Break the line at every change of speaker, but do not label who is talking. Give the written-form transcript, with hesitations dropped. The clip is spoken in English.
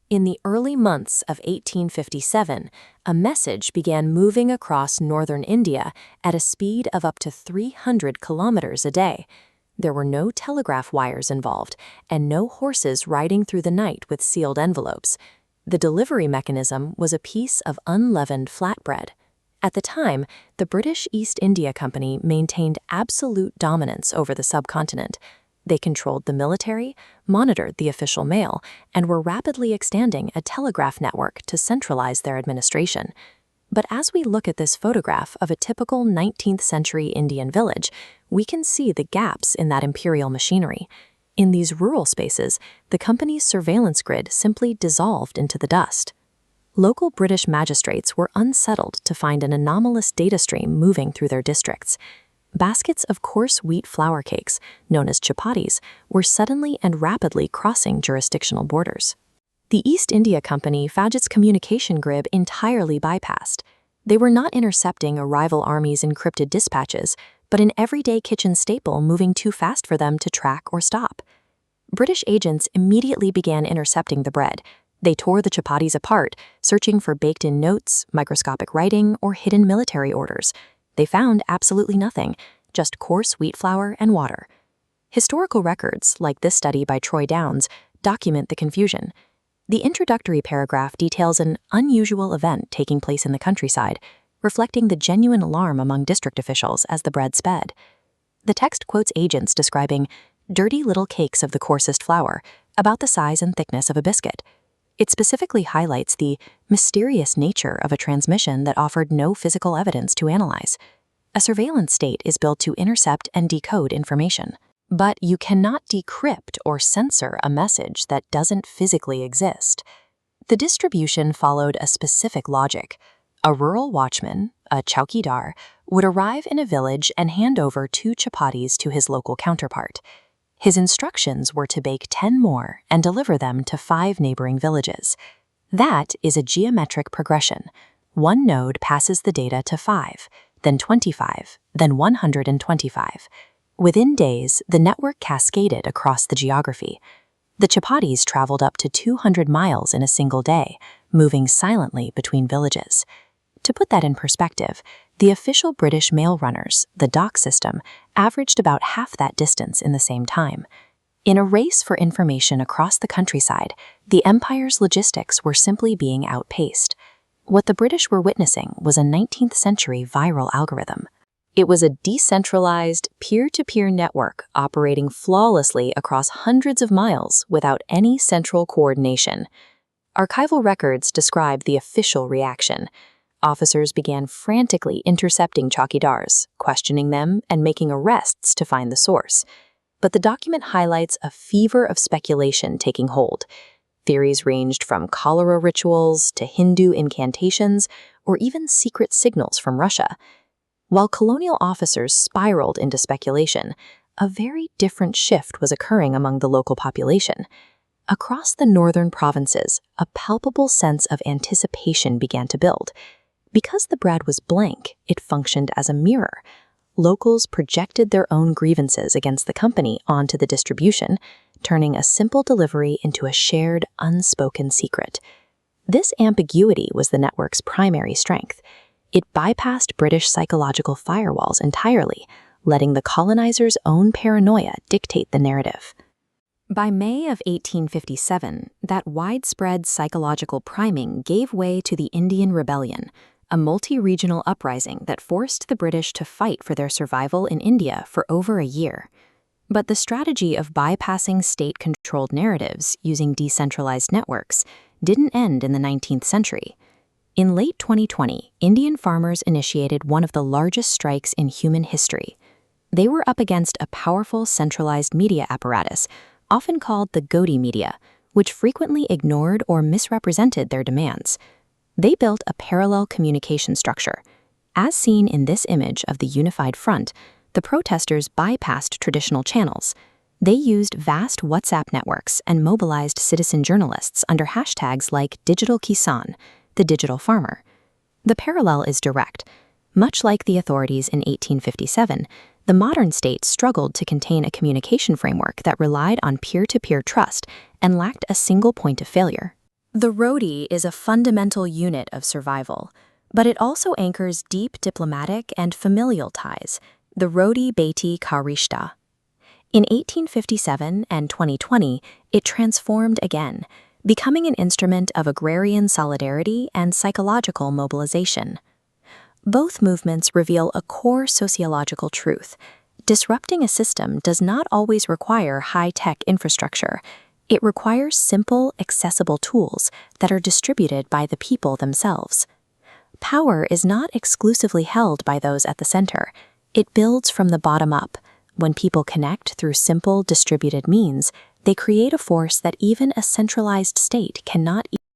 In the early months of 1857, a message began moving across northern India at a speed of up to 300 kilometers a day. There were no telegraph wires involved, and no horses riding through the night with sealed envelopes. The delivery mechanism was a piece of unleavened flatbread. At the time, the British East India Company maintained absolute dominance over the subcontinent. They controlled the military, monitored the official mail, and were rapidly extending a telegraph network to centralize their administration. But as we look at this photograph of a typical 19th century Indian village, we can see the gaps in that imperial machinery. In these rural spaces, the company's surveillance grid simply dissolved into the dust. Local British magistrates were unsettled to find an anomalous data stream moving through their districts. Baskets of coarse wheat flour cakes, known as chapattis, were suddenly and rapidly crossing jurisdictional borders. The East India Company found its communication grid entirely bypassed. They were not intercepting a rival army's encrypted dispatches, but an everyday kitchen staple moving too fast for them to track or stop. British agents immediately began intercepting the bread. They tore the chapattis apart, searching for baked-in notes, microscopic writing, or hidden military orders. They found absolutely nothing, just coarse wheat flour and water. Historical records, like this study by Troy Downs, document the confusion. The introductory paragraph details an unusual event taking place in the countryside, reflecting the genuine alarm among district officials as the bread sped. The text quotes agents describing dirty little cakes of the coarsest flour, about the size and thickness of a biscuit. It specifically highlights the mysterious nature of a transmission that offered no physical evidence to analyze. A surveillance state is built to intercept and decode information. But you cannot decrypt or censor a message that doesn't physically exist. The distribution followed a specific logic. A rural watchman, a chowkidar, would arrive in a village and hand over 2 chapattis to his local counterpart. His instructions were to bake 10 more and deliver them to 5 neighboring villages. That is a geometric progression. One node passes the data to 5, then 25, then 125. Within days, the network cascaded across the geography. The chapattis traveled up to 200 miles in a single day, moving silently between villages. To put that in perspective, the official British mail runners, the dock system, averaged about half that distance in the same time. In a race for information across the countryside, the empire's logistics were simply being outpaced. What the British were witnessing was a 19th century viral algorithm. It was a decentralized, peer-to-peer network operating flawlessly across hundreds of miles without any central coordination. Archival records describe the official reaction. Officers began frantically intercepting chowkidars, questioning them, and making arrests to find the source. But the document highlights a fever of speculation taking hold. Theories ranged from cholera rituals to Hindu incantations, or even secret signals from Russia. While colonial officers spiraled into speculation, a very different shift was occurring among the local population. Across the northern provinces, a palpable sense of anticipation began to build. Because the bread was blank, it functioned as a mirror. Locals projected their own grievances against the company onto the distribution, turning a simple delivery into a shared, unspoken secret. This ambiguity was the network's primary strength. It bypassed British psychological firewalls entirely, letting the colonizers' own paranoia dictate the narrative. By May of 1857, that widespread psychological priming gave way to the Indian Rebellion, a multi-regional uprising that forced the British to fight for their survival in India for over a year. But the strategy of bypassing state-controlled narratives using decentralized networks didn't end in the 19th century. In late 2020, Indian farmers initiated one of the largest strikes in human history. They were up against a powerful centralized media apparatus, often called the Godi media, which frequently ignored or misrepresented their demands. They built a parallel communication structure. As seen in this image of the unified front, the protesters bypassed traditional channels. They used vast WhatsApp networks and mobilized citizen journalists under hashtags like Digital Kisan, the digital farmer. The parallel is direct. Much like the authorities in 1857, the modern state struggled to contain a communication framework that relied on peer-to-peer trust and lacked a single point of failure. The roti is a fundamental unit of survival, but it also anchors deep diplomatic and familial ties, the Roti Beti Ka Rishta. In 1857 and 2020, it transformed again, becoming an instrument of agrarian solidarity and psychological mobilization. Both movements reveal a core sociological truth. Disrupting a system does not always require high-tech infrastructure. It requires simple, accessible tools that are distributed by the people themselves. Power is not exclusively held by those at the center. It builds from the bottom up. When people connect through simple, distributed means, they create a force that even a centralized state cannot